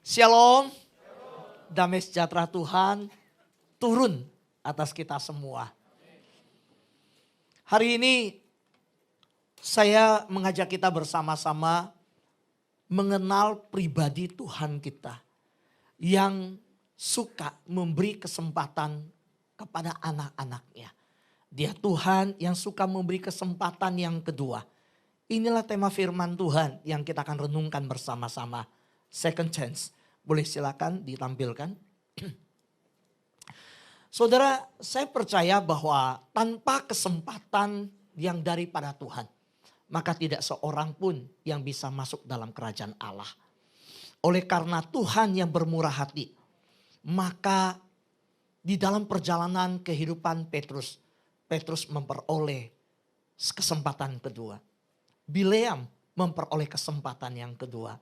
Shalom, damai sejahtera Tuhan turun atas kita semua. Hari ini saya mengajak kita bersama-sama mengenal pribadi Tuhan kita yang suka memberi kesempatan kepada anak-anaknya. Dia Tuhan yang suka memberi kesempatan yang kedua. Inilah tema firman Tuhan yang kita akan renungkan bersama-sama. Second chance. Boleh silakan ditampilkan. Saudara, saya percaya bahwa tanpa kesempatan yang daripada Tuhan, maka tidak seorang pun yang bisa masuk dalam kerajaan Allah. Oleh karena Tuhan yang bermurah hati, maka di dalam perjalanan kehidupan Petrus memperoleh kesempatan kedua. Bileam memperoleh kesempatan yang kedua.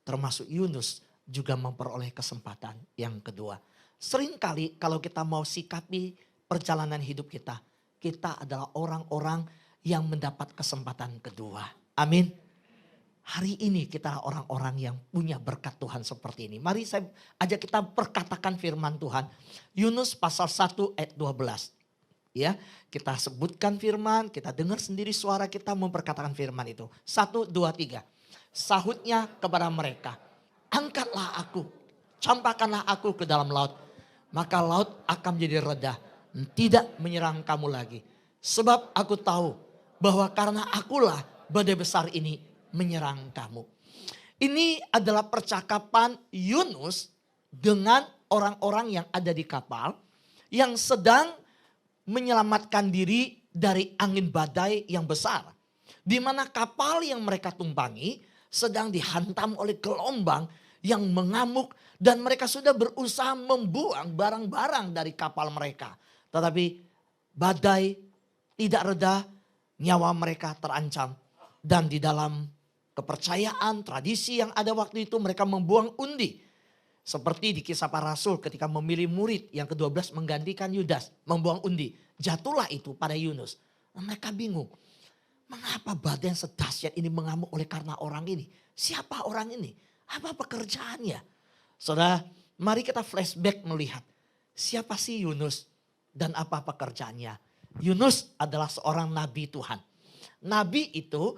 Termasuk Yunus juga memperoleh kesempatan yang kedua. Seringkali kalau kita mau sikapi perjalanan hidup kita, kita adalah orang-orang yang mendapat kesempatan kedua. Amin. Hari ini kita orang-orang yang punya berkat Tuhan seperti ini. Mari saya ajak kita perkatakan firman Tuhan. Yunus pasal 1 ayat 12. Ya, kita sebutkan firman, kita dengar sendiri suara kita memperkatakan firman itu. 1, 2, 3. Sahutnya kepada mereka, angkatlah aku, campakkanlah aku ke dalam laut. Maka laut akan menjadi reda, tidak menyerang kamu lagi. Sebab aku tahu bahwa karena akulah badai besar ini menyerang kamu. Ini adalah percakapan Yunus dengan orang-orang yang ada di kapal yang sedang menyelamatkan diri dari angin badai yang besar. Di mana kapal yang mereka tumpangi sedang dihantam oleh gelombang yang mengamuk dan mereka sudah berusaha membuang barang-barang dari kapal mereka. Tetapi badai tidak reda, nyawa mereka terancam. Dan di dalam kepercayaan, tradisi yang ada waktu itu mereka membuang undi. Seperti di Kisah Para Rasul ketika memilih murid yang ke-12 menggantikan Yudas, membuang undi. Jatuhlah itu pada Yunus. Mereka bingung. Mengapa badai yang sedahsyat ini mengamuk oleh karena orang ini? Siapa orang ini? Apa pekerjaannya? Saudara, mari kita flashback melihat. Siapa sih Yunus dan apa pekerjaannya? Yunus adalah seorang nabi Tuhan. Nabi itu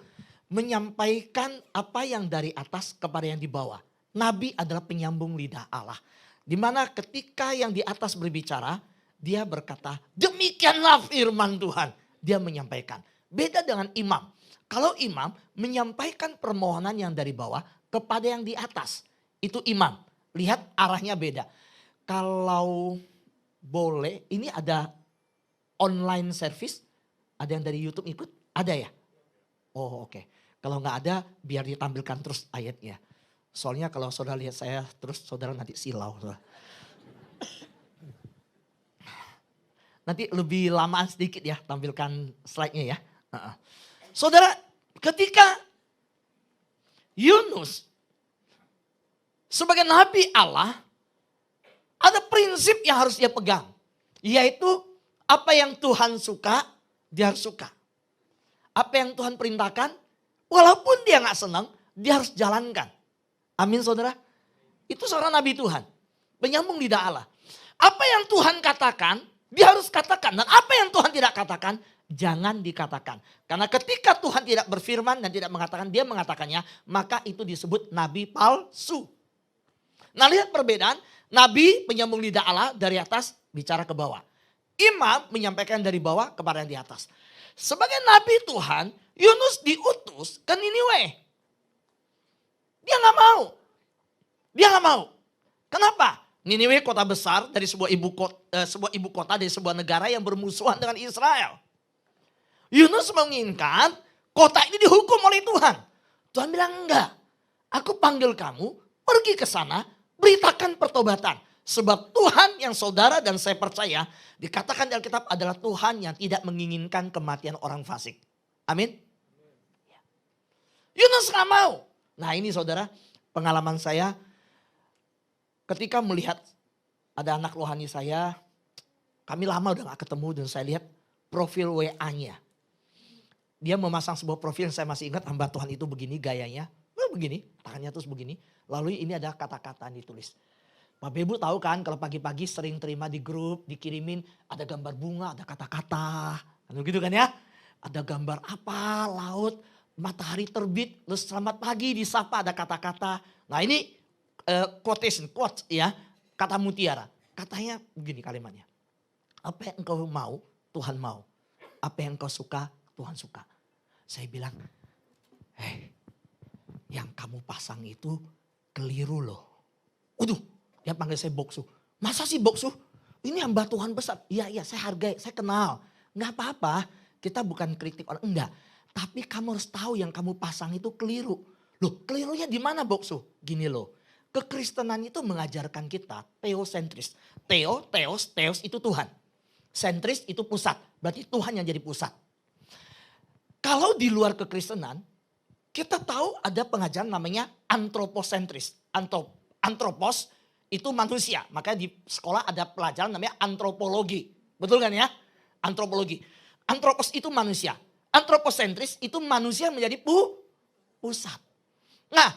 menyampaikan apa yang dari atas kepada yang di bawah. Nabi adalah penyambung lidah Allah. Di mana ketika yang di atas berbicara, dia berkata, demikianlah firman Tuhan. Dia menyampaikan. Beda dengan imam. Kalau imam menyampaikan permohonan yang dari bawah kepada yang di atas. Itu imam. Lihat arahnya beda. Kalau boleh, ini ada online service. Ada yang dari YouTube ikut? Ada ya? Oh oke. Kalau nggak ada biar ditampilkan terus ayatnya. Soalnya kalau saudara lihat saya terus saudara nanti silau. Nanti lebih lamaan sedikit ya tampilkan slide-nya ya. Saudara, ketika Yunus sebagai nabi Allah, ada prinsip yang harus dia pegang. Yaitu apa yang Tuhan suka, dia harus suka. Apa yang Tuhan perintahkan, walaupun dia gak senang, dia harus jalankan. Amin saudara. Itu seorang nabi Tuhan. Penyambung lidah Allah. Apa yang Tuhan katakan, dia harus katakan. Dan apa yang Tuhan tidak katakan, jangan dikatakan. Karena ketika Tuhan tidak berfirman dan tidak mengatakan, dia mengatakannya, maka itu disebut nabi palsu. Nah lihat perbedaan, nabi penyambung lidah Allah dari atas bicara ke bawah. Imam menyampaikan dari bawah kepada yang di atas. Sebagai nabi Tuhan, Yunus diutus ke Niniwe. Dia gak mau. Dia gak mau. Kenapa? Niniwe kota besar dari sebuah ibu kota dari sebuah negara yang bermusuhan dengan Israel. Yunus menginginkan kota ini dihukum oleh Tuhan. Tuhan bilang enggak. Aku panggil kamu pergi ke sana beritakan pertobatan. Sebab Tuhan yang saudara dan saya percaya dikatakan di Alkitab adalah Tuhan yang tidak menginginkan kematian orang fasik. Amin. Yunus gak mau. Nah ini saudara pengalaman saya ketika melihat ada anak rohani saya. Kami lama udah gak ketemu dan saya lihat profil WA-nya. Dia memasang sebuah profil yang saya masih ingat hamba Tuhan itu begini gayanya. begini, tangannya terus begini. Lalu ini ada kata-kata yang ditulis. Bapak Ibu tahu kan kalau pagi-pagi sering terima di grup, dikirimin ada gambar bunga, ada kata-kata. Gitu kan ya. Ada gambar apa, laut, matahari terbit, terus selamat pagi disapa ada kata-kata. Nah ini quotes ya, kata mutiara. Katanya begini kalimatnya. Apa yang engkau mau, Tuhan mau. Apa yang engkau suka, Tuhan suka. Saya bilang, yang kamu pasang itu keliru loh. Waduh. Dia panggil saya Boksu. Masa sih Boksu? Ini hamba Tuhan besar. Iya saya hargai, saya kenal. Enggak apa-apa, kita bukan kritik orang. Enggak. Tapi kamu harus tahu yang kamu pasang itu keliru. Loh kelirunya di mana Boksu? Gini loh. Kekristenan itu mengajarkan kita teosentris. Teos itu Tuhan. Sentris itu pusat. Berarti Tuhan yang jadi pusat. Kalau di luar kekristenan, kita tahu ada pengajaran namanya antroposentris. Antropos itu manusia. Makanya di sekolah ada pelajaran namanya antropologi. Betul kan ya? Antropologi. Antropos itu manusia. Antroposentris itu manusia menjadi pusat. Nah,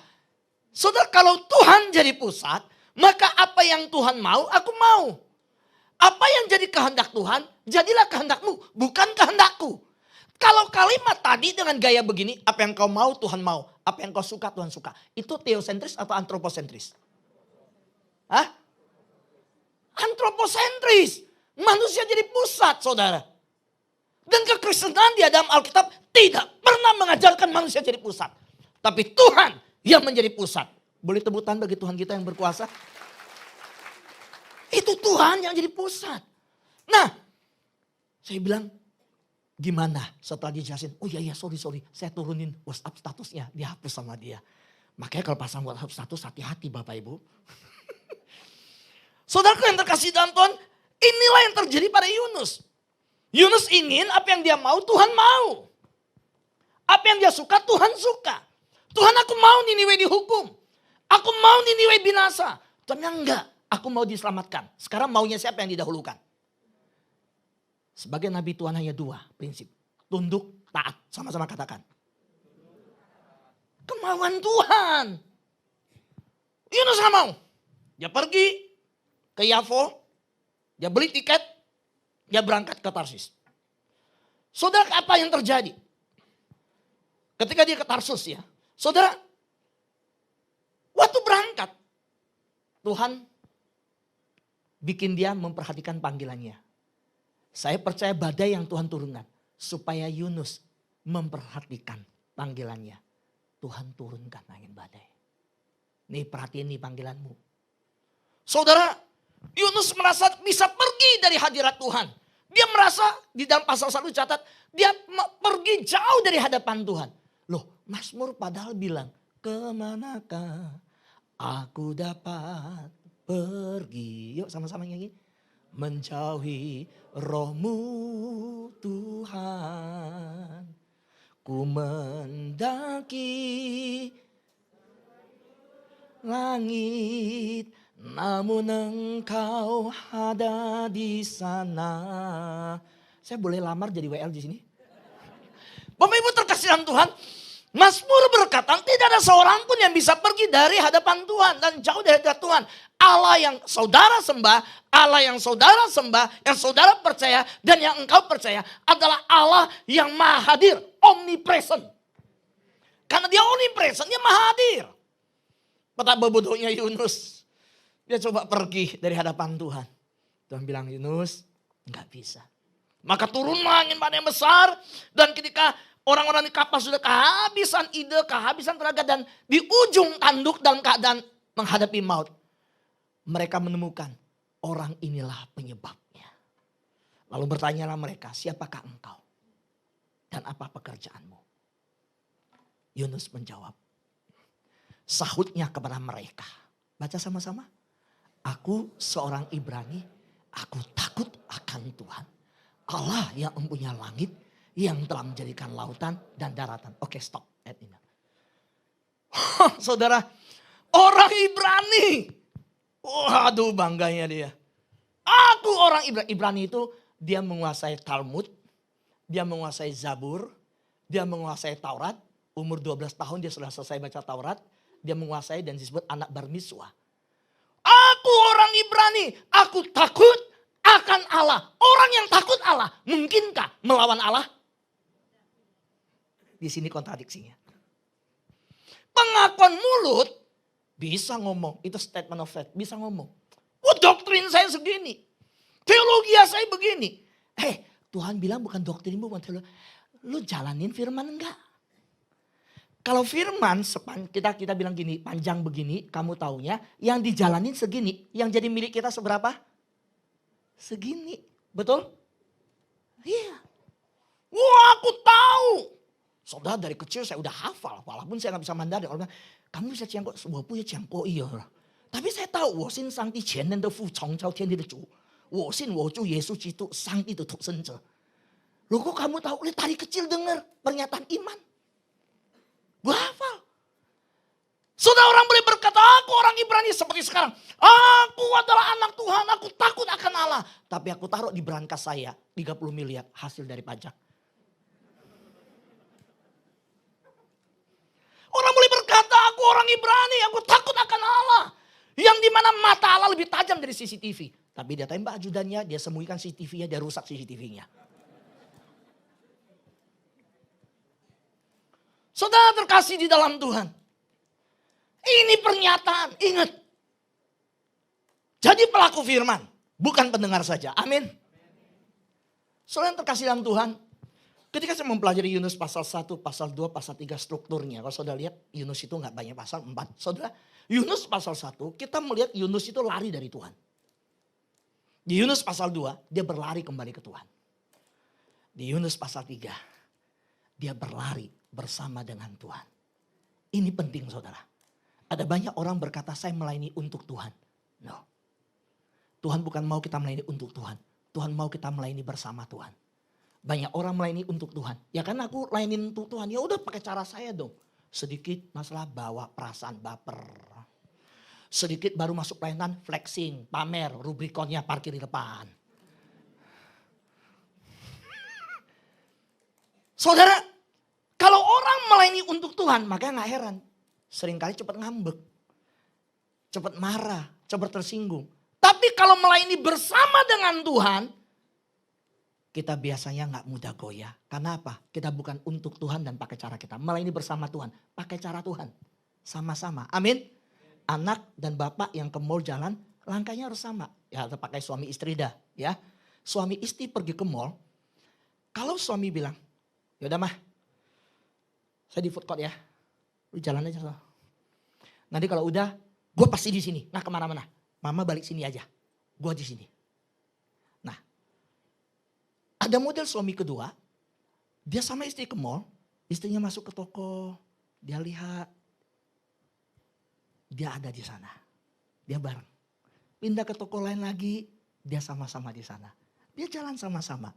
saudara kalau Tuhan jadi pusat, maka apa yang Tuhan mau, aku mau. Apa yang jadi kehendak Tuhan, jadilah kehendakmu, bukan kehendakku. Kalau kalimat tadi dengan gaya begini, apa yang kau mau Tuhan mau. Apa yang kau suka Tuhan suka. Itu teosentris atau antroposentris? Hah? Antroposentris. Manusia jadi pusat saudara. Dan kekristenan di dalam Alkitab tidak pernah mengajarkan manusia jadi pusat. Tapi Tuhan yang menjadi pusat. Boleh tepuk tangan bagi Tuhan kita yang berkuasa? Itu Tuhan yang jadi pusat. Nah, saya bilang gimana setelah dijelasin. Oh iya sorry. Saya turunin WhatsApp statusnya. Dihapus sama dia. Makanya kalau pasang WhatsApp status hati-hati Bapak Ibu. Saudaraku yang terkasih dalam Tuhan, inilah yang terjadi pada Yunus. Yunus ingin apa yang dia mau, Tuhan mau. Apa yang dia suka, Tuhan suka. Tuhan aku mau Niniwe dihukum. Aku mau Niniwe binasa. Tuhan enggak, aku mau diselamatkan. Sekarang maunya siapa yang didahulukan? Sebagai Nabi Tuhan hanya dua prinsip. Tunduk, taat. Sama-sama katakan. Kemauan Tuhan. Yunus gak mau. Dia pergi ke Yafo, dia beli tiket, dia berangkat ke Tarsis. Saudara apa yang terjadi? Ketika dia ke Tarsus ya, saudara, waktu berangkat, Tuhan bikin dia memperhatikan panggilannya. Saya percaya badai yang Tuhan turunkan, supaya Yunus memperhatikan panggilannya. Tuhan turunkan angin badai. Nih perhatiin nih panggilanmu. Saudara, Yunus merasa bisa pergi dari hadirat Tuhan. Dia merasa di dalam pasal 1 catat. Dia pergi jauh dari hadapan Tuhan. Loh Mazmur padahal bilang. Kemanakah aku dapat pergi. Yuk sama-sama nyanyi. Menjauhi rohmu Tuhan. Ku mendaki langit. Namun engkau ada di sana. Saya boleh lamar jadi WL di sini? Bapak Ibu terkasih dalam Tuhan. Mazmur berkata tidak ada seorang pun yang bisa pergi dari hadapan Tuhan. Dan jauh dari hadapan Tuhan. Allah yang saudara sembah. Allah yang saudara sembah. Yang saudara percaya. Dan yang engkau percaya. Adalah Allah yang maha hadir. Omnipresent. Karena dia omnipresent. Dia maha hadir. Betapa bodohnya Yunus. Dia coba pergi dari hadapan Tuhan. Tuhan bilang Yunus enggak bisa. Maka turunlah angin badai yang besar. Dan ketika orang-orang di kapal sudah kehabisan ide, kehabisan tenaga. Dan di ujung tanduk dalam keadaan menghadapi maut. Mereka menemukan orang inilah penyebabnya. Lalu bertanyalah mereka, siapakah engkau? Dan apa pekerjaanmu? Yunus menjawab. Sahutnya kepada mereka. Baca sama-sama. Aku seorang Ibrani, aku takut akan Tuhan. Allah yang mempunyai langit, yang telah menjadikan lautan dan daratan. Oke stop. Saudara, orang Ibrani. Waduh bangganya dia. Aku orang Ibrani. Ibrani itu dia menguasai Talmud, dia menguasai Zabur, dia menguasai Taurat, Umur 12 tahun dia sudah selesai baca Taurat. Dia menguasai dan disebut anak barmiswa. Aku orang Ibrani, aku takut akan Allah. Orang yang takut Allah, mungkinkah melawan Allah? Di sini kontradiksinya. Pengakuan mulut bisa ngomong, itu statement of fact, bisa ngomong. Oh, doktrin saya segini, teologi saya begini. Tuhan bilang bukan doktrinmu, bukan teologi. Lu jalanin firman enggak? Kalau firman, kita bilang gini, panjang begini, kamu taunya, yang dijalanin segini, yang jadi milik kita seberapa? Segini, betul? Iya. Wah, aku tahu. Saudara, dari kecil saya udah hafal, walaupun saya gak bisa Mandarin. Orang bilang, kamu bisa Ciangko, sebuah punya Ciangko, iya. Tapi saya tahu, 我信上帝全能的父，创造天地的主。我信我主耶稣基督，上帝的独生者。Loh kok kamu tahu? Lihat dari kecil dengar pernyataan iman. Gue hafal. Sudah orang boleh berkata, aku orang Ibrani seperti sekarang. Aku adalah anak Tuhan, aku takut akan Allah. Tapi aku taruh di berangkas saya 30 miliar hasil dari pajak. Orang boleh berkata, aku orang Ibrani, aku takut akan Allah. Yang dimana mata Allah lebih tajam dari CCTV. Tapi dia tembak ajudannya, dia sembunyikan CCTV-nya, dia rusak CCTV-nya. Saudara terkasih di dalam Tuhan. Ini pernyataan, ingat. Jadi pelaku firman, bukan pendengar saja. Amin. Saudara terkasih dalam Tuhan. Ketika saya mempelajari Yunus pasal 1, pasal 2, pasal 3 strukturnya. Kalau saudara lihat Yunus itu gak banyak pasal, 4. Saudara, Yunus pasal 1, kita melihat Yunus itu lari dari Tuhan. Di Yunus pasal 2, dia berlari kembali ke Tuhan. Di Yunus pasal 3, dia berlari bersama dengan Tuhan. Ini penting saudara. Ada banyak orang berkata saya melayani untuk Tuhan. No. Tuhan bukan mau kita melayani untuk Tuhan. Tuhan mau kita melayani bersama Tuhan. Banyak orang melayani untuk Tuhan. Ya kan aku layani untuk Tuhan. Ya udah pakai cara saya dong. Sedikit masalah bawa perasaan baper. Sedikit baru masuk pelayanan flexing, pamer, rubrikonnya parkir di depan. Saudara, kalau orang melayani untuk Tuhan, makanya gak heran. Seringkali cepat ngambek. Cepat marah, cepat tersinggung. Tapi kalau melayani bersama dengan Tuhan, kita biasanya gak mudah goyah. Karena apa? Kita bukan untuk Tuhan dan pakai cara kita. Melayani bersama Tuhan, pakai cara Tuhan. Sama-sama, amin. Anak dan bapak yang ke mall jalan, langkahnya harus sama. Ya pakai suami istri dah. Ya. Suami istri pergi ke mall, kalau suami bilang, yaudah mah, saya di food court ya. Lu jalan aja. Nanti kalau udah, gue pasti di sini. Nah kemana-mana. Mama balik sini aja. Gue di sini. Nah, ada model suami kedua. Dia sama istri ke mall. Istrinya masuk ke toko. Dia lihat. Dia ada di sana. Dia bareng. Pindah ke toko lain lagi. Dia sama-sama di sana. Dia jalan sama-sama.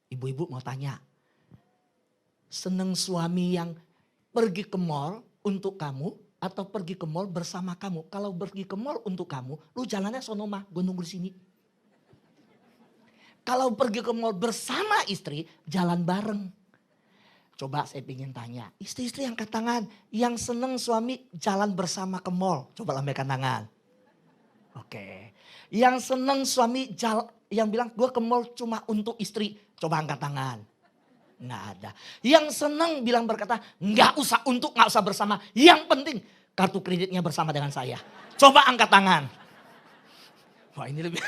Ibu-ibu mau tanya. Seneng suami yang pergi ke mall untuk kamu atau pergi ke mall bersama kamu? Kalau pergi ke mall untuk kamu, lu jalannya sono mah, gue nunggu di sini. Kalau pergi ke mall bersama istri, jalan bareng. Coba saya ingin tanya, istri-istri angkat tangan yang seneng suami jalan bersama ke mall. Coba lambaikan tangan. Oke. Yang seneng suami yang bilang gue ke mall cuma untuk istri. Coba angkat tangan. Nggak ada. Yang seneng bilang berkata nggak usah bersama. Yang penting kartu kreditnya bersama dengan saya. Coba angkat tangan. Wah ini lebih.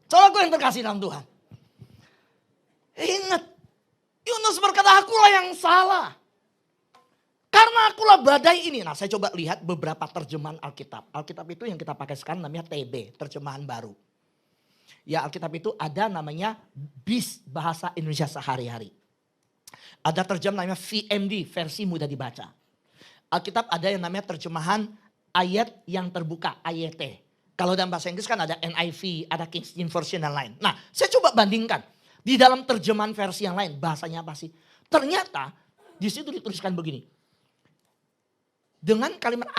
Saudaraku yang terkasih dalam Tuhan. Ingat, Yunus berkata akulah yang salah. Karena akulah badai ini. Nah saya coba lihat beberapa terjemahan Alkitab. Alkitab itu yang kita pakai sekarang namanya TB, terjemahan baru. Ya Alkitab itu ada namanya BIS, bahasa Indonesia sehari-hari. Ada terjemahan namanya VMD, versi mudah dibaca. Alkitab ada yang namanya terjemahan ayat yang terbuka, AYT. Kalau dalam bahasa Inggris kan ada NIV, ada King James Version dan lain. Nah saya coba bandingkan. Di dalam terjemahan versi yang lain, bahasanya apa sih? Ternyata di situ dituliskan begini. Dengan kalimat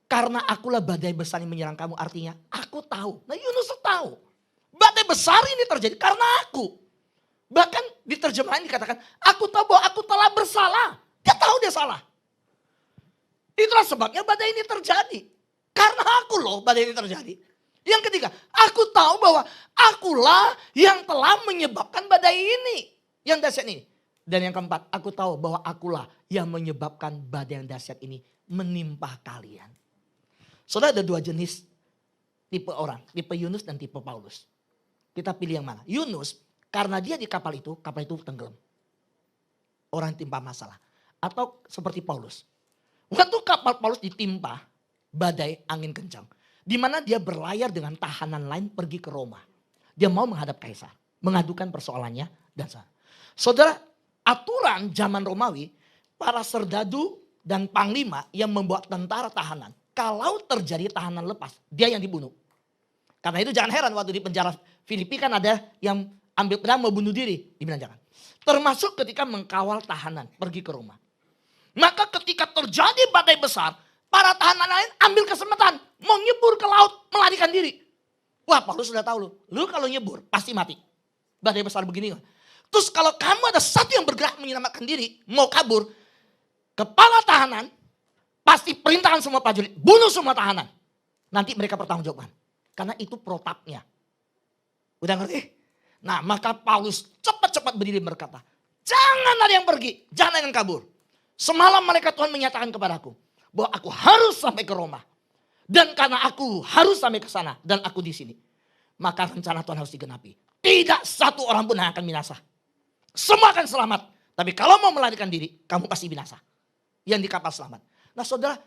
karena akulah badai besar yang menyerang kamu, artinya aku tahu. Nah Yunus tahu. Badai besar ini terjadi karena aku. Bahkan di terjemahan dikatakan, aku tahu bahwa aku telah bersalah. Dia tahu dia salah. Itulah sebabnya badai ini terjadi. Karena aku loh badai ini terjadi. Yang ketiga, aku tahu bahwa akulah yang telah menyebabkan badai ini. Yang dahsyat ini. Dan yang keempat, aku tahu bahwa akulah yang menyebabkan badai yang dahsyat ini menimpa kalian. Saudara, ada dua jenis tipe orang. Tipe Yunus dan tipe Paulus. Kita pilih yang mana? Yunus, karena dia di kapal itu tenggelam. Orang timpa masalah. Atau seperti Paulus. Waktu kapal Paulus ditimpa badai angin kencang. Di mana dia berlayar dengan tahanan lain pergi ke Roma. Dia mau menghadap kaisar. Mengadukan persoalannya dan saudara, aturan zaman Romawi, para serdadu dan panglima yang membawa tentara tahanan. Kalau terjadi tahanan lepas, dia yang dibunuh. Karena itu jangan heran waktu di penjara Filipi kan ada yang ambil pedang mau bunuh diri. Dibilang jangan. Termasuk ketika mengkawal tahanan pergi ke Roma. Maka ketika terjadi badai besar, para tahanan lain ambil kesempatan. Mau nyebur ke laut, melarikan diri. Wah, Paulus sudah tahu lu kalau nyebur pasti mati. Badai besar begini. Terus kalau kamu ada satu yang bergerak menyelamatkan diri, mau kabur, kepala tahanan pasti perintahkan semua prajurit, bunuh semua tahanan. Nanti mereka bertanggung jawab. Karena itu protapnya. Udah ngerti? Nah, maka Paulus cepat-cepat berdiri berkata, jangan ada yang pergi, jangan ada yang kabur. Semalam malaikat Tuhan menyatakan kepadaku bahwa aku harus sampai ke Roma. Dan karena aku harus sampai ke sana dan aku di sini, maka rencana Tuhan harus digenapi. Tidak satu orang pun yang akan binasa. Semua akan selamat. Tapi kalau mau melarikan diri, kamu pasti binasa. Yang di kapal selamat. Nah saudara,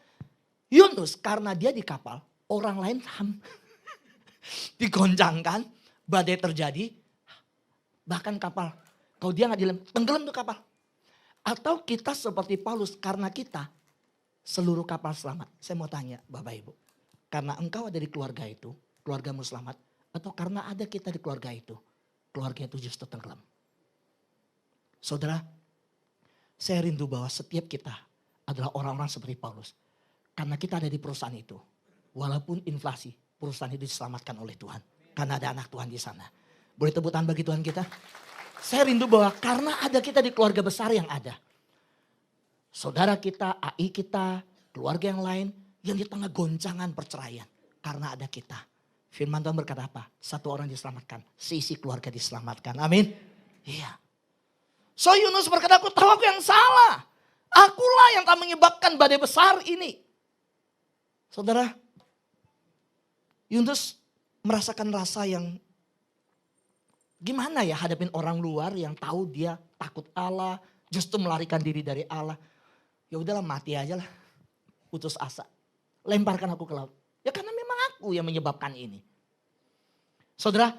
Yunus karena dia di kapal, orang lain digoncangkan, badai terjadi, bahkan kapal. Kalau dia nggak tenggelam tuh kapal. Atau kita seperti Paulus, karena kita seluruh kapal selamat. Saya mau tanya Bapak Ibu, karena engkau ada di keluarga itu, keluargamu selamat, atau karena ada kita di keluarga itu, keluarga itu justru tenggelam. Saudara, saya rindu bahwa setiap kita adalah orang-orang seperti Paulus. Karena kita ada di perusahaan itu, walaupun inflasi, perusahaan itu diselamatkan oleh Tuhan. Karena ada anak Tuhan di sana. Boleh tepuk tangan bagi Tuhan kita? Saya rindu bahwa karena ada kita di keluarga besar yang ada. Saudara kita, AI kita, keluarga yang lain yang di tengah goncangan perceraian. Karena ada kita. Firman Tuhan berkata apa? Satu orang diselamatkan, seisi keluarga diselamatkan. Amin. Iya. So Yunus berkata, aku tahu aku yang salah. Akulah yang telah menyebabkan badai besar ini. Saudara, Yunus merasakan rasa yang gimana ya hadapin orang luar yang tahu dia takut Allah, justru melarikan diri dari Allah. Ya udahlah mati aja lah, putus asa. Lemparkan aku ke laut. Ya karena memang aku yang menyebabkan ini. Saudara,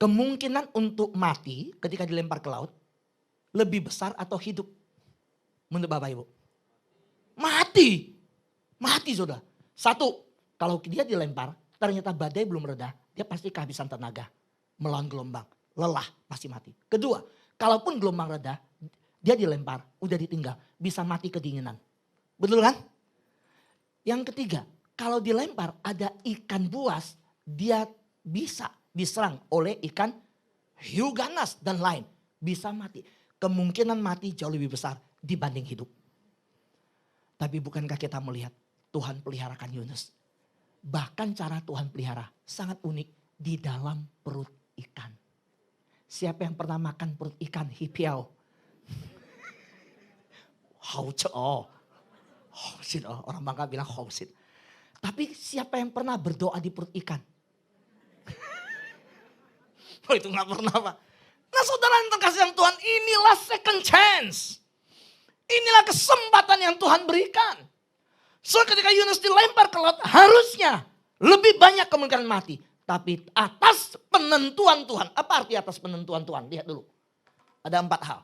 kemungkinan untuk mati ketika dilempar ke laut lebih besar atau hidup? Menurut Bapak Ibu? Mati. Mati saudara. Satu, kalau dia dilempar ternyata badai belum reda, dia pasti kehabisan tenaga. Melawan gelombang. Lelah, pasti mati. Kedua, kalaupun gelombang reda, dia dilempar, udah ditinggal, bisa mati kedinginan. Betul kan? Yang ketiga, kalau dilempar ada ikan buas, dia bisa diserang oleh ikan hiu ganas dan lain. Bisa mati. Kemungkinan mati jauh lebih besar dibanding hidup. Tapi bukankah kita melihat Tuhan peliharakan Yunus? Bahkan cara Tuhan pelihara sangat unik di dalam perut ikan. Siapa yang pernah makan perut ikan hipiao? Hauce oh. Hausit oh. Orang Bangka bilang hausit. Tapi siapa yang pernah berdoa di perut ikan? Oh itu gak pernah Pak. Nah saudara yang terkasih yang Tuhan, inilah second chance. Inilah kesempatan yang Tuhan berikan. So ketika Yunus dilempar ke laut harusnya lebih banyak kemungkinan mati. Tapi atas penentuan Tuhan. Apa arti atas penentuan Tuhan? Lihat dulu. Ada 4 hal.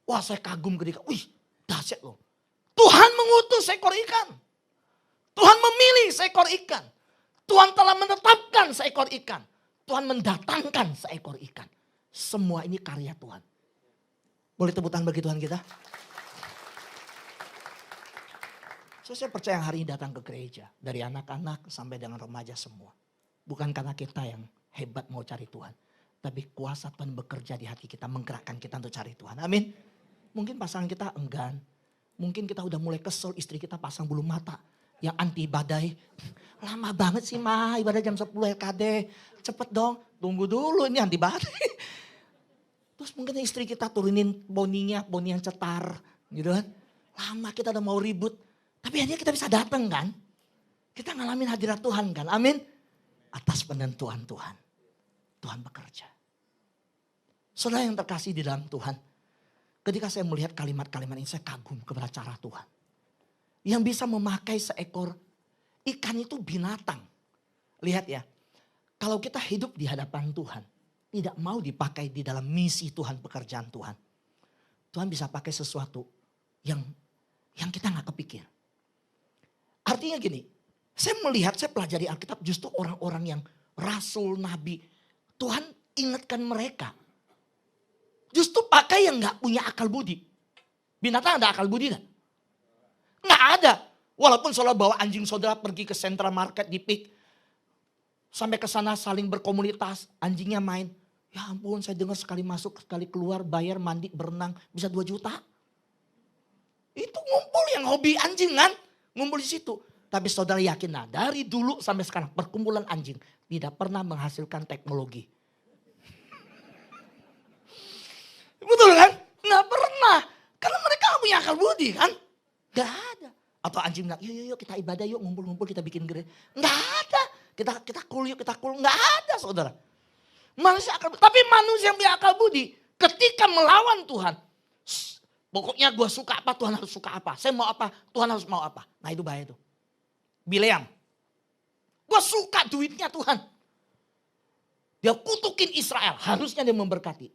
Wah saya kagum ketika, wih dahsyat loh. Tuhan mengutus seekor ikan. Tuhan memilih seekor ikan. Tuhan telah menetapkan seekor ikan. Tuhan mendatangkan seekor ikan. Semua ini karya Tuhan. Boleh tepuk tangan bagi Tuhan kita? So, saya percaya yang hari ini datang ke gereja. Dari anak-anak sampai dengan remaja semua. Bukan karena kita yang hebat mau cari Tuhan. Tapi kuasa Tuhan bekerja di hati kita, menggerakkan kita untuk cari Tuhan. Amin. Mungkin pasangan kita enggan. Mungkin kita udah mulai kesel, istri kita pasang bulu mata. Yang anti badai. Lama banget sih mah, ibadah jam 10 LKD. Cepet dong, tunggu dulu ini anti badai. Terus mungkin istri kita turunin boni yang cetar. Gitu kan. Lama kita udah mau ribut. Tapi akhirnya kita bisa datang kan. Kita ngalamin hadirat Tuhan kan. Amin. Atas penentuan Tuhan. Tuhan bekerja. Saudara yang terkasih di dalam Tuhan. Ketika saya melihat kalimat-kalimat ini saya kagum kepada cara Tuhan. Yang bisa memakai seekor ikan itu binatang. Lihat ya. Kalau kita hidup di hadapan Tuhan. Tidak mau dipakai di dalam misi Tuhan, pekerjaan Tuhan. Tuhan bisa pakai sesuatu yang kita gak kepikir. Artinya gini, saya melihat, saya pelajari Alkitab justru orang-orang yang rasul, nabi. Tuhan ingatkan mereka. Justru pakai yang gak punya akal budi. Binatang ada akal budi gak? Gak ada. Walaupun saudara bawa anjing saudara pergi ke Central Market di Peak. Sampai ke sana saling berkomunitas, anjingnya main. Ya ampun, saya dengar sekali masuk, sekali keluar, bayar, mandi, berenang, bisa 2 juta. Itu ngumpul yang hobi anjing kan, ngumpul di situ. Tapi saudara yakin, nah dari dulu sampai sekarang perkumpulan anjing tidak pernah menghasilkan teknologi. Betul kan? Nggak pernah. Karena mereka gak punya akal budi kan. Gak ada. Atau anjing bilang, yuk kita ibadah yuk, ngumpul-ngumpul kita bikin gereja. Gak ada. Kita cool yuk, kita cool. Gak ada saudara. Manusia akal budi. Tapi manusia yang punya akal budi ketika melawan Tuhan. Pokoknya gue suka apa, Tuhan harus suka apa. Saya mau apa, Tuhan harus mau apa. Nah itu bahaya tuh. Bileam. Gue suka duitnya Tuhan. Dia kutukin Israel. Harusnya dia memberkati.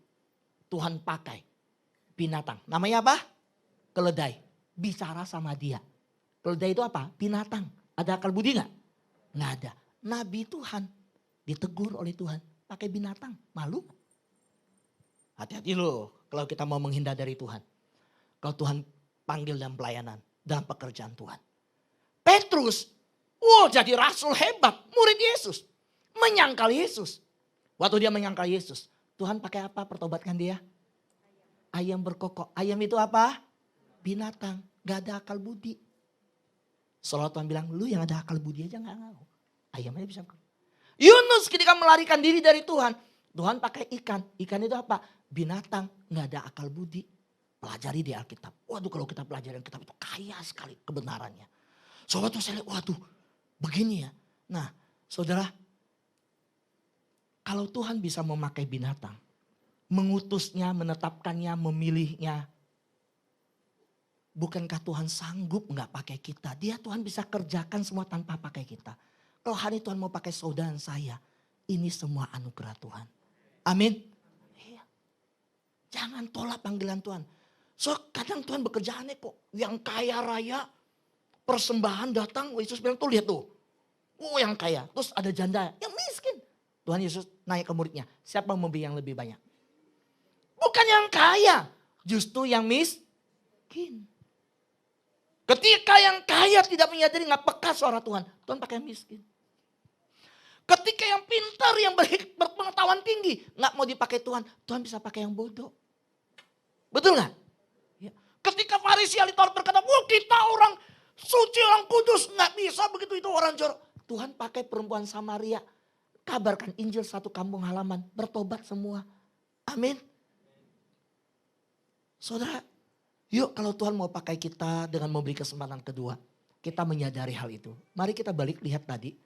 Tuhan pakai binatang. Namanya apa? Keledai. Bicara sama dia. Keledai itu apa? Binatang. Ada akal budi gak? Gak ada. Nabi Tuhan ditegur oleh Tuhan. Pakai binatang. Malu? Hati-hati loh kalau kita mau menghindar dari Tuhan. Kalau Tuhan panggil dalam pelayanan. Dalam pekerjaan Tuhan. Petrus. Jadi rasul hebat. Murid Yesus. Menyangkal Yesus. Waktu dia menyangkal Yesus. Tuhan pakai apa pertobatkan dia? Ayam berkokok. Ayam itu apa? Binatang. Gak ada akal budi. Soalnya Tuhan bilang, lu yang ada akal budi aja gak mau. Ayam aja bisa. Yunus ketika melarikan diri dari Tuhan. Tuhan pakai ikan. Ikan itu apa? Binatang. Gak ada akal budi. Pelajari di Alkitab. Waduh kalau kita pelajari Alkitab itu kaya sekali kebenarannya. Soalnya tuh saya lihat, waduh begini ya. Nah saudara. Kalau Tuhan bisa memakai binatang, mengutusnya, menetapkannya, memilihnya. Bukankah Tuhan sanggup nggak pakai kita? Dia Tuhan bisa kerjakan semua tanpa pakai kita. Kalau hari Tuhan mau pakai saudara dan saya, ini semua anugerah Tuhan. Amin. Iya. Jangan tolak panggilan Tuhan. So kadang Tuhan bekerja aneh kok. Yang kaya raya, persembahan datang, Yesus bilang tuh lihat tuh. Yang kaya, terus ada janda yang miskin. Tuhan Yesus naik ke muridnya. Siapa yang memberi yang lebih banyak? Bukan yang kaya. Justru yang miskin. Ketika yang kaya tidak menyadari, gak peka suara Tuhan. Tuhan pakai yang miskin. Ketika yang pintar, yang berpengetahuan tinggi. Gak mau dipakai Tuhan. Tuhan bisa pakai yang bodoh. Betul gak? Ya. Ketika Farisi ahli Taurat berkata, kita orang suci, orang kudus. Gak bisa begitu itu orang jorok. Tuhan pakai perempuan Samaria. Kabarkan Injil satu kampung halaman. Bertobat semua. Amin. Saudara, yuk kalau Tuhan mau pakai kita dengan memberi kesempatan kedua. Kita menyadari hal itu. Mari kita balik lihat tadi.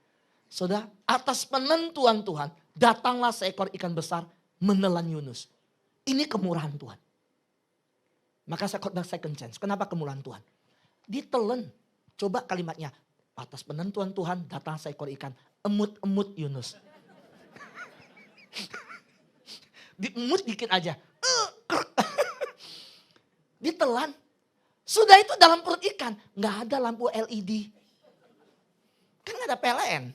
Saudara, atas penentuan Tuhan. Datanglah seekor ikan besar menelan Yunus. Ini kemurahan Tuhan. Maka saya khotbah second chance. Kenapa kemurahan Tuhan? Ditelan. Coba kalimatnya. Atas penentuan Tuhan datang seekor ikan. Emut-emut Yunus. Diemut dikit aja. Ditelan. Sudah itu dalam perut ikan. Gak ada lampu LED. Kan gak ada PLN.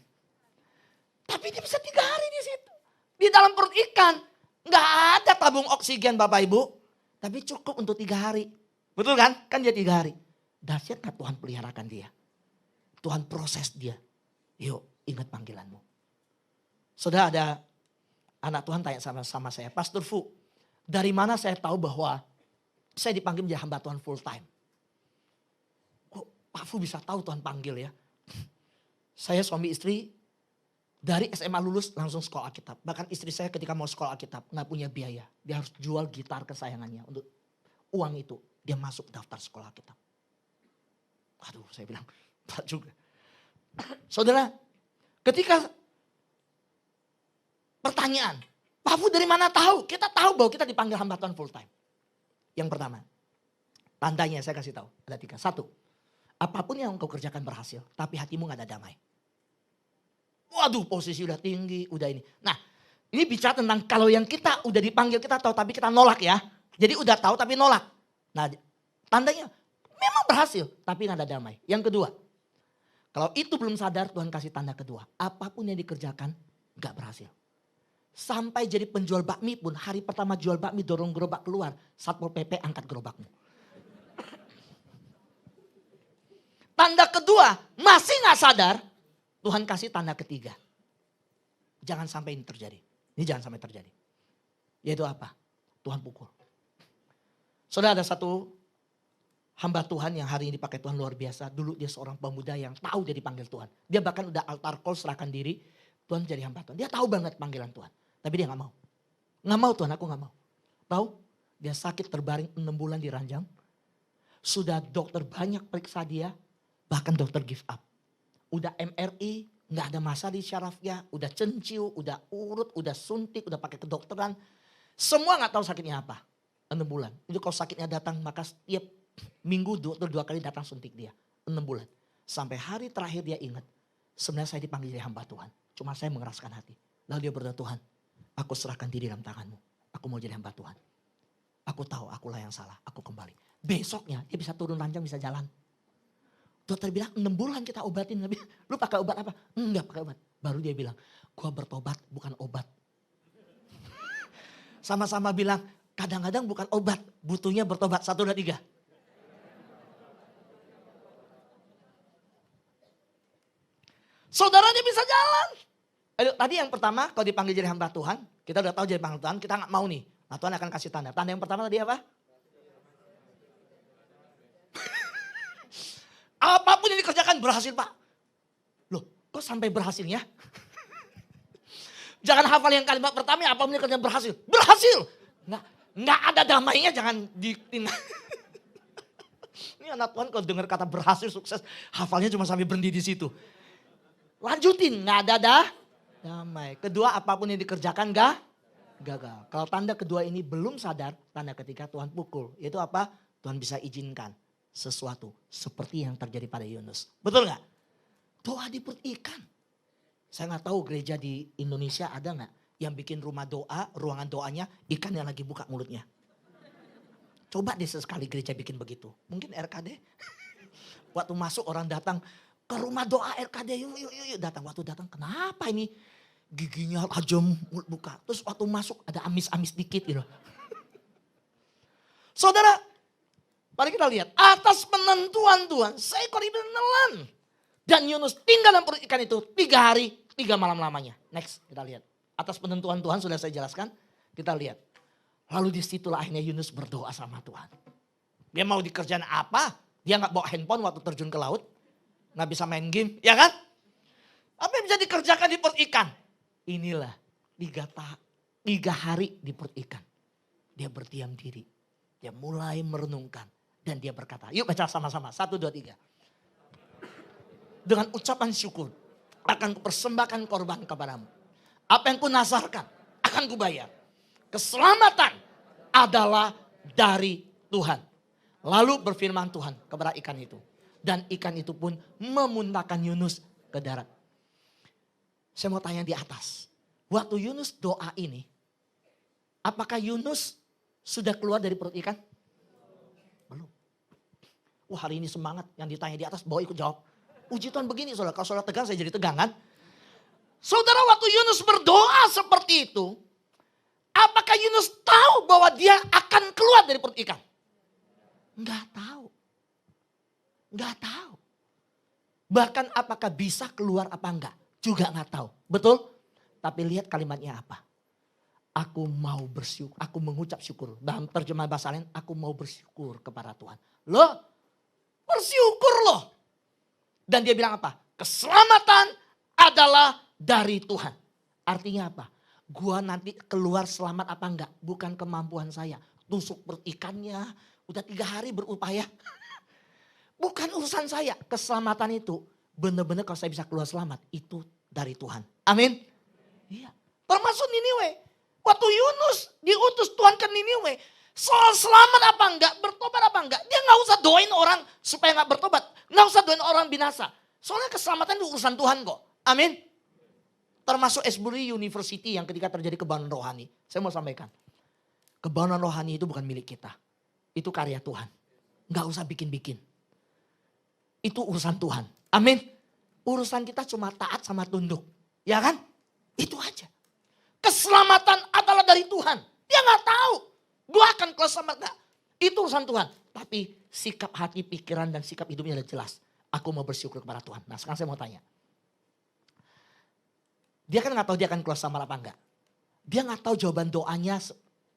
Tapi dia bisa 3 hari di situ. Di dalam perut ikan. Gak ada tabung oksigen Bapak Ibu. Tapi cukup untuk 3 hari. Betul kan? Kan dia 3 hari. Dahsyat gak Tuhan peliharakan dia. Tuhan proses dia. Yuk ingat panggilanmu. Saudara ada Anak Tuhan tanya sama saya, Pastor Fu, dari mana saya tahu bahwa saya dipanggil menjadi hamba Tuhan full time? Kok Pak Fu bisa tahu Tuhan panggil ya? Saya suami istri dari SMA lulus langsung sekolah Alkitab. Bahkan istri saya ketika mau sekolah Alkitab nggak punya biaya. Dia harus jual gitar kesayangannya. Untuk uang itu dia masuk daftar sekolah Alkitab. Aduh, saya bilang berat juga. Saudara, ketika pertanyaan, Pak Fu dari mana tahu? Kita tahu bahwa kita dipanggil hamba Tuhan full time. Yang pertama, tandanya saya kasih tahu. Ada 3. 1, apapun yang engkau kerjakan berhasil, tapi hatimu gak ada damai. Waduh, posisi udah tinggi, udah ini. Nah, ini bicara tentang kalau yang kita udah dipanggil kita tahu, tapi kita nolak ya. Jadi udah tahu tapi nolak. Nah, tandanya memang berhasil, tapi gak ada damai. Yang kedua, kalau itu belum sadar, Tuhan kasih tanda kedua. Apapun yang dikerjakan gak berhasil. Sampai jadi penjual bakmi pun, hari pertama jual bakmi dorong gerobak keluar. Satpol PP angkat gerobakmu. Tanda kedua, masih gak sadar, Tuhan kasih tanda ketiga. Jangan sampai ini terjadi. Ini jangan sampai terjadi. Yaitu apa? Tuhan pukul. Saudara, ada satu hamba Tuhan yang hari ini dipakai Tuhan luar biasa. Dulu dia seorang pemuda yang tahu dia dipanggil Tuhan. Dia bahkan udah altar call, serahkan diri. Tuhan jadi hamba Tuhan. Dia tahu banget panggilan Tuhan. Tapi dia gak mau. Gak mau Tuhan, aku gak mau. Tahu? Dia sakit terbaring 6 bulan di ranjang. Sudah dokter banyak periksa dia. Bahkan dokter give up. Udah MRI, gak ada masalah di syarafnya. Udah cenciu, udah urut, udah suntik, udah pakai kedokteran. Semua gak tahu sakitnya apa. 6 bulan. Itu kalau sakitnya datang, maka setiap minggu dokter 2 kali datang suntik dia. 6 bulan. Sampai hari terakhir dia ingat. Sebenarnya saya dipanggil jadi hamba Tuhan. Cuma saya mengeraskan hati. Lalu dia berdoa, Tuhan, aku serahkan diri dalam tanganmu. Aku mau jadi hamba Tuhan. Aku tahu akulah yang salah. Aku kembali. Besoknya dia bisa turun ranjang, bisa jalan. Dokter bilang 6 bulan kita obatin. Lu pakai obat apa? Enggak pakai obat. Baru dia bilang, gua bertobat bukan obat. Sama-sama bilang, kadang-kadang bukan obat. Butuhnya bertobat. 1, 2, 3. Saudaranya bisa jalan. Ayo, tadi yang pertama kalau dipanggil jadi hamba Tuhan, kita udah tahu jadi hamba Tuhan, kita gak mau nih. Nah Tuhan akan kasih tanda. Tanda yang pertama tadi apa? Apapun yang dikerjakan berhasil Pak. Loh kok sampai berhasilnya? Jangan hafal yang kalimat pertama, apapun yang dikerjakan berhasil. Berhasil! Nggak ada damainya, jangan ditinggal. Ini anak Tuhan kalau dengar kata berhasil, sukses, hafalnya cuma sampai berhenti di situ. Lanjutin, nggak ada damai. Kedua, apapun yang dikerjakan gagal. Kalau tanda kedua ini belum sadar, tanda ketiga Tuhan pukul. Yaitu apa? Tuhan bisa izinkan sesuatu seperti yang terjadi pada Yunus. Betul nggak? Doa di perut ikan. Saya nggak tahu gereja di Indonesia ada nggak yang bikin rumah doa, ruangan doanya ikan yang lagi buka mulutnya. Coba deh sesekali gereja bikin begitu. Mungkin RKD. Waktu masuk orang datang ke rumah doa RKD, yuk datang. Waktu datang, kenapa ini giginya tajam mulut buka. Terus waktu masuk ada amis-amis dikit gitu. Saudara, mari kita lihat. Atas penentuan Tuhan, seekor ikan menelan. Dan Yunus tinggal dalam perut ikan itu 3 hari, 3 malam lamanya. Next, kita lihat. Atas penentuan Tuhan sudah saya jelaskan. Kita lihat. Lalu disitulah akhirnya Yunus berdoa sama Tuhan. Dia mau dikerjain apa? Dia gak bawa handphone waktu terjun ke laut. Gak bisa main game, ya kan? Apa yang bisa dikerjakan di perut ikan? Inilah 3 hari di perut ikan. Dia berdiam diri. Dia mulai merenungkan. Dan dia berkata, yuk baca sama-sama. 1, 2, 3. Dengan ucapan syukur, akan kupersembahkan korban kepadamu. Apa yang kunazarkan, akan kubayar. Keselamatan adalah dari Tuhan. Lalu berfirman Tuhan kepada ikan itu. Dan ikan itu pun memuntahkan Yunus ke darat. Saya mau tanya di atas. Waktu Yunus doa ini, apakah Yunus sudah keluar dari perut ikan? Belum. Wah hari ini semangat, yang ditanya di atas bawa ikut jawab. Puji Tuhan begini saudara, kalau saudara tegang saya jadi tegang kan. Saudara waktu Yunus berdoa seperti itu, apakah Yunus tahu bahwa dia akan keluar dari perut ikan? Enggak tahu. Enggak tahu. Bahkan apakah bisa keluar apa enggak, juga enggak tahu. Betul? Tapi lihat kalimatnya apa. Aku mau bersyukur, aku mengucap syukur. Dalam terjemahan bahasa lain, aku mau bersyukur kepada Tuhan. Loh, bersyukur loh. Dan dia bilang apa? Keselamatan adalah dari Tuhan. Artinya apa? Gua nanti keluar selamat apa enggak? Bukan kemampuan saya. Tusuk berikannya, udah 3 hari berupaya. Bukan urusan saya. Keselamatan itu benar-benar kalau saya bisa keluar selamat, itu dari Tuhan. Amin. Iya. Termasuk Niniwe. Waktu Yunus diutus Tuhan ke Niniwe. Soal selamat apa enggak, bertobat apa enggak. Dia gak usah doain orang supaya gak bertobat. Gak usah doain orang binasa. Soalnya keselamatan itu urusan Tuhan kok. Amin. Termasuk Asbury University yang ketika terjadi kebangunan rohani. Saya mau sampaikan. Kebangunan rohani itu bukan milik kita. Itu karya Tuhan. Gak usah bikin-bikin. Itu urusan Tuhan. Amin. Urusan kita cuma taat sama tunduk. Ya kan? Itu aja. Keselamatan adalah dari Tuhan. Dia gak tahu. Gue akan keluar selamat gak? Itu urusan Tuhan. Tapi sikap hati, pikiran dan sikap hidupnya udah jelas. Aku mau bersyukur kepada Tuhan. Nah sekarang saya mau tanya. Dia kan gak tahu dia akan keluar selamat apa enggak. Dia gak tahu jawaban doanya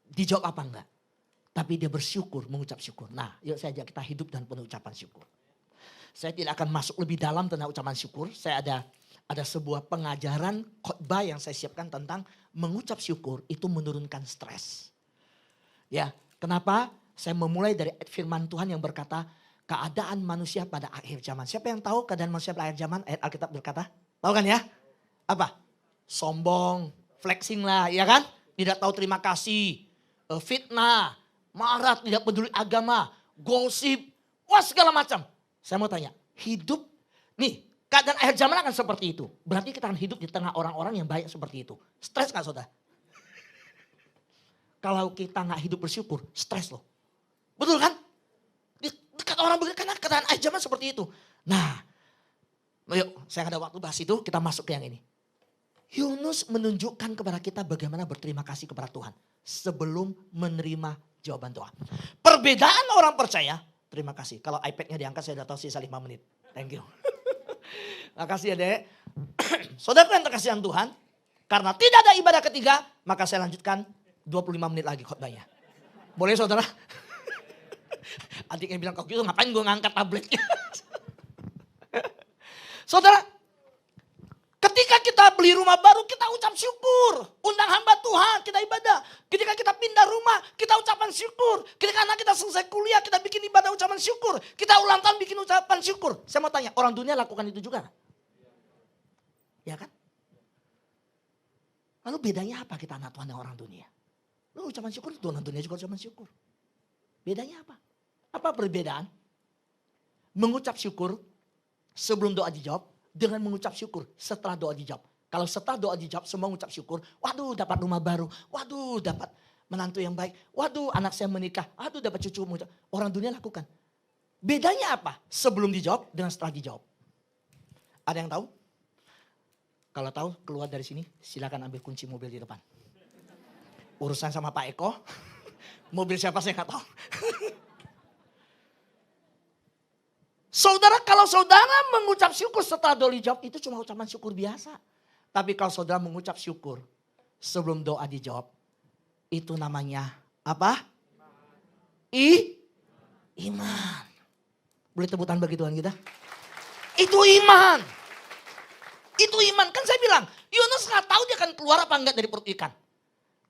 dijawab apa enggak. Tapi dia bersyukur, mengucap syukur. Nah yuk saya ajak kita hidup dan penuh ucapan syukur. Saya tidak akan masuk lebih dalam tentang ucapan syukur. Saya ada sebuah pengajaran khotbah yang saya siapkan tentang mengucap syukur itu menurunkan stres. Ya, kenapa? Saya memulai dari firman Tuhan yang berkata keadaan manusia pada akhir zaman. Siapa yang tahu keadaan manusia pada akhir zaman? Ayat Alkitab berkata, tahu kan ya? Apa? Sombong, flexing lah, ya kan? Tidak tahu terima kasih, fitnah, marah, tidak peduli agama, gosip, wah segala macam. Saya mau tanya, hidup, nih keadaan akhir zaman akan seperti itu. Berarti kita akan hidup di tengah orang-orang yang baik seperti itu. Stres gak saudara? Kalau kita gak hidup bersyukur, stres loh. Betul kan? Dekat orang begitu, karena keadaan akhir zaman seperti itu. Nah, yuk saya ada waktu bahas itu, kita masuk ke yang ini. Yunus menunjukkan kepada kita bagaimana berterima kasih kepada Tuhan. Sebelum menerima jawaban doa. Perbedaan orang percaya, terima kasih. Kalau iPad-nya diangkat saya udah tahu sisa 5 menit. Thank you. Makasih ya dek. Saudara yang terkasihan Tuhan. Karena tidak ada ibadah ketiga. Maka saya lanjutkan 25 menit lagi khotbahnya. Boleh saudara? Adiknya bilang kok gitu ngapain gue ngangkat tabletnya. Saudara. Ketika kita beli rumah baru kita ucap syukur. Undang hamba Tuhan kita ibadah. Ketika kita pindah rumah kita ucapan syukur. Ketika anak kita selesai kuliah kita bikin ibadah ucapan syukur. Kita ulang tahun bikin ucapan syukur. Saya mau tanya orang dunia lakukan itu juga? Ya kan? Lalu bedanya apa kita anak Tuhan dan orang dunia? Lalu ucapan syukur itu orang dunia juga ucapan syukur. Bedanya apa? Apa perbedaan? Mengucap syukur sebelum doa dijawab. Dengan mengucap syukur setelah doa dijawab. Kalau setelah doa dijawab semua mengucap syukur. Waduh dapat rumah baru. Waduh dapat menantu yang baik. Waduh anak saya menikah. Waduh dapat cucu. Orang dunia lakukan. Bedanya apa? Sebelum dijawab dengan setelah dijawab. Ada yang tahu? Kalau tahu keluar dari sini silakan ambil kunci mobil di depan. Urusan sama Pak Eko. Mobil siapa saya nggak tahu. Saudara, kalau saudara mengucap syukur setelah doa dijawab, itu cuma ucapan syukur biasa. Tapi kalau saudara mengucap syukur sebelum doa dijawab, itu namanya apa? Iman. Boleh tepuk tangan bagi Tuhan kita? Itu iman. Itu iman. Kan saya bilang, Yunus gak tahu dia akan keluar apa enggak dari perut ikan.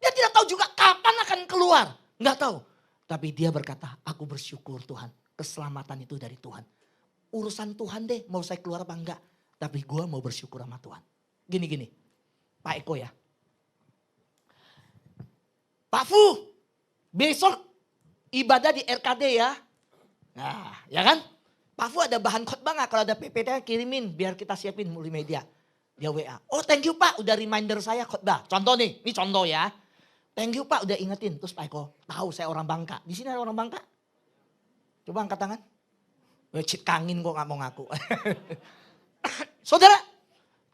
Dia tidak tahu juga kapan akan keluar. Gak tahu. Tapi dia berkata, aku bersyukur Tuhan. Keselamatan itu dari Tuhan. Urusan Tuhan deh mau saya keluar apa enggak. Tapi gue mau bersyukur sama Tuhan. Gini. Pak Eko ya. Pak Fu. Besok ibadah di RKD ya. Nah ya kan. Pak Fu ada bahan khotbah gak? Kalau ada PPT kirimin biar kita siapin multimedia. Dia WA. Oh thank you Pak udah reminder saya khotbah. Contoh nih. Ini contoh ya. Thank you Pak udah ingetin. Terus Pak Eko tahu saya orang Bangka. Di sini ada orang Bangka? Coba angkat tangan. Cip kangin kok gak mau ngaku. Saudara.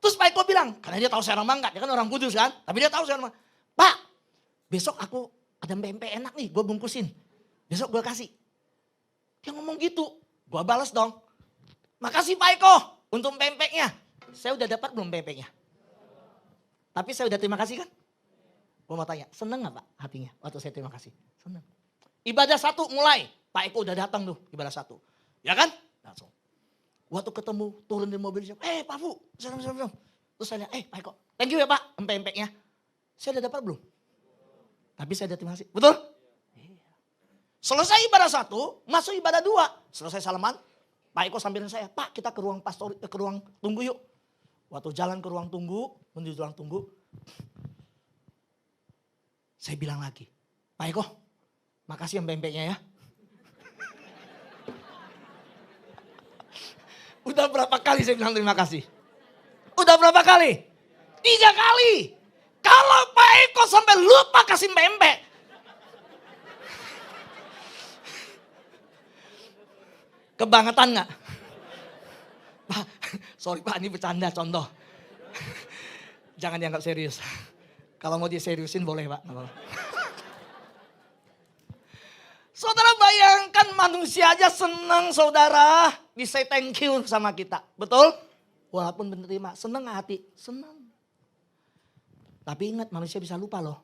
Terus Pak Eko bilang. Karena dia tahu saya orang Bangka. Dia kan orang Kudus kan. Tapi dia tahu saya orang Bangka. Pak. Besok aku ada pempek enak nih. Gue bungkusin. Besok gue kasih. Dia ngomong gitu. Gue balas dong. Makasih Pak Eko. Untuk pempeknya. Saya udah dapat belum pempeknya? Tapi saya udah terima kasih kan? Gue mau tanya, seneng gak Pak hatinya waktu saya terima kasih? Seneng. Ibadah 1 mulai, Pak Eko udah datang tuh ibadah 1. Ya kan? Langsung. Waktu ketemu, turun dari mobil, Pak Fu, salam. Terus saya Pak Eko, thank you ya Pak, empek-empeknya. Saya udah dapat belum? Tapi saya udah terima kasih, betul? Iya. Selesai ibadah 1, masuk ibadah 2. Selesai salaman, Pak Eko sambilin saya, Pak kita ke ruang ke ruang tunggu yuk. Waktu jalan ke ruang tunggu, menuju ruang tunggu, saya bilang lagi, Pak Eko, makasih empek-empeknya ya. Udah berapa kali saya bilang terima kasih? Udah berapa kali? 3 kali. Kalau Pak Eko sampai lupa kasih empek-empek. Kebangetan gak? Pak, sorry Pak ini bercanda contoh. Jangan dianggap serius. Kalau mau diseriusin boleh Pak. Saudara bayangkan manusia aja senang saudara bisa thank you sama kita. Betul? Walaupun menerima. Senang gak hati? Senang. Tapi ingat manusia bisa lupa loh.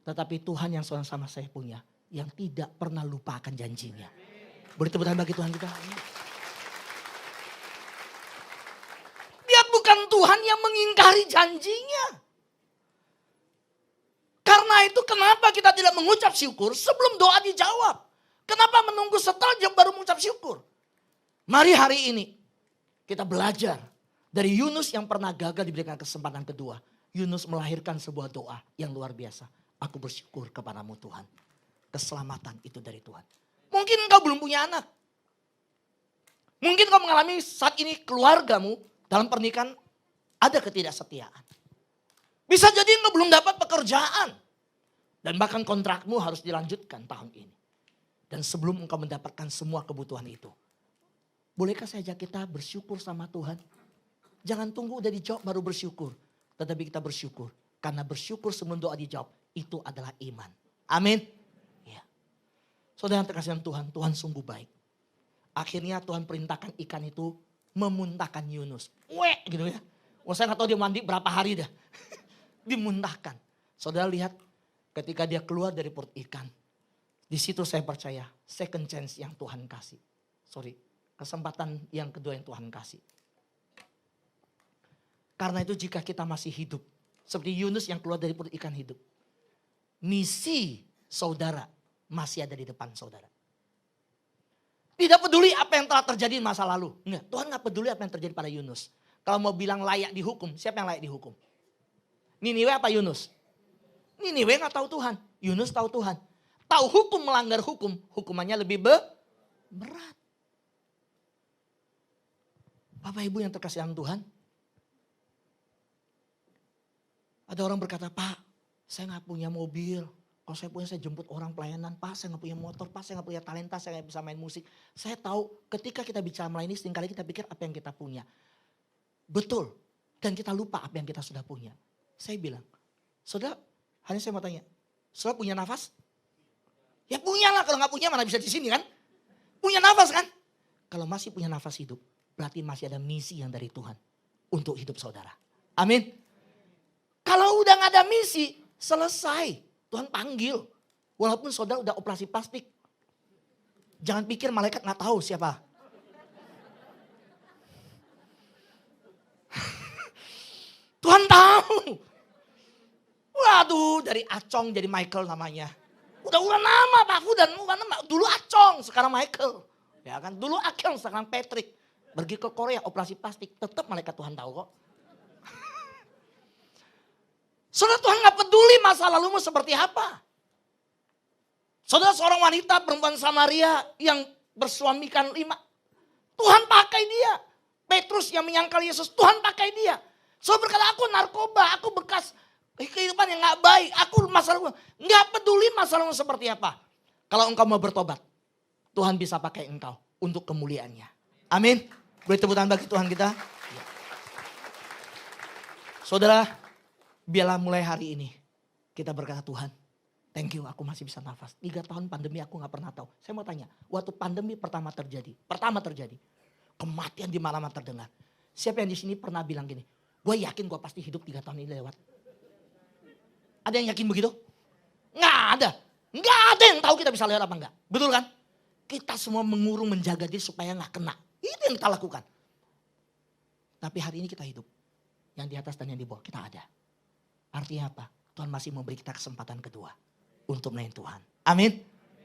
Tetapi Tuhan yang sama saya punya. Yang tidak pernah lupakan janjinya. Boleh tepuk tangan bagi Tuhan kita. Dia bukan Tuhan yang mengingkari janjinya. Karena itu kenapa kita tidak mengucap syukur sebelum doa dijawab. Kenapa menunggu setelah baru mengucap syukur. Mari hari ini kita belajar dari Yunus yang pernah gagal diberikan kesempatan kedua. Yunus melahirkan sebuah doa yang luar biasa. Aku bersyukur kepadamu Tuhan. Keselamatan itu dari Tuhan. Mungkin engkau belum punya anak. Mungkin engkau mengalami saat ini keluargamu dalam pernikahan ada ketidaksetiaan. Bisa jadi engkau belum dapat pekerjaan. Dan bahkan kontrakmu harus dilanjutkan tahun ini. Dan sebelum engkau mendapatkan semua kebutuhan itu. Bolehkah saja kita bersyukur sama Tuhan? Jangan tunggu udah dijawab baru bersyukur. Tetapi kita bersyukur. Karena bersyukur sebelum doa dijawab. Itu adalah iman. Amin. Ya. Saudara yang terkasih Tuhan, Tuhan sungguh baik. Akhirnya Tuhan perintahkan ikan itu memuntahkan Yunus. Weh gitu ya. Saya gak tahu dia mandi berapa hari dah. Dimuntahkan. Saudara lihat ketika dia keluar dari perut ikan. Di situ saya percaya second chance yang Tuhan kasih. Kesempatan yang kedua yang Tuhan kasih. Karena itu jika kita masih hidup. Seperti Yunus yang keluar dari perut ikan hidup. Misi saudara masih ada di depan saudara. Tidak peduli apa yang telah terjadi di masa lalu. Enggak, Tuhan gak peduli apa yang terjadi pada Yunus. Kalau mau bilang layak dihukum, siapa yang layak dihukum? Niniwe apa Yunus? Niniwe gak tahu Tuhan. Yunus tahu Tuhan. Tahu hukum melanggar hukum, hukumannya lebih berat. Bapak Ibu yang terkasih dalam Tuhan. Ada orang berkata, Pak saya gak punya mobil. Kalau saya punya saya jemput orang pelayanan. Pak saya gak punya motor, Pak saya gak punya talenta, saya gak bisa main musik. Saya tahu ketika kita bicara melayani seringkali kita pikir apa yang kita punya. Betul. Dan kita lupa apa yang kita sudah punya. Saya bilang, saudara, hanya saya mau tanya, saudara punya nafas? Ya punya lah, kalau gak punya mana bisa di sini kan? Punya nafas kan? Kalau masih punya nafas hidup, berarti masih ada misi yang dari Tuhan untuk hidup saudara. Amin. Kalau udah gak ada misi, selesai. Tuhan panggil. Walaupun saudara udah operasi plastik. Jangan pikir malaikat gak tahu siapa. Tuhan tahu. Waduh, dari Acong jadi Michael namanya. Udah nama Pak Fudan, dulu Acong, sekarang Michael. Ya kan, dulu Acong, sekarang Patrick. Pergi ke Korea operasi plastik, tetap malaikat Tuhan tahu kok. Saudara, Tuhan gak peduli masa lalumu seperti apa. Saudara, seorang wanita perempuan Samaria yang bersuamikan 5. Tuhan pakai dia. Petrus yang menyangkal Yesus, Tuhan pakai dia. Saudara berkata, aku narkoba, aku bekas kehidupan yang gak baik. Aku masalahmu, gak peduli masalahmu seperti apa. Kalau engkau mau bertobat, Tuhan bisa pakai engkau untuk kemuliaannya. Amin. Boleh tepuk tangan bagi Tuhan kita. Saudara, biarlah mulai hari ini kita berkata, Tuhan thank you aku masih bisa nafas. 3 tahun pandemi aku gak pernah tahu. Saya mau tanya, waktu pandemi pertama terjadi. Kematian di mana-mana terdengar. Siapa yang di sini pernah bilang gini, gue yakin gue pasti hidup 3 tahun ini lewat. Ada yang yakin begitu? Nggak ada. Nggak ada yang tahu kita bisa lihat apa enggak. Betul kan? Kita semua mengurung menjaga diri supaya nggak kena. Itu yang kita lakukan. Tapi hari ini kita hidup. Yang di atas dan yang di bawah kita ada. Artinya apa? Tuhan masih memberi kita kesempatan kedua. Untuk melayani Tuhan. Amin.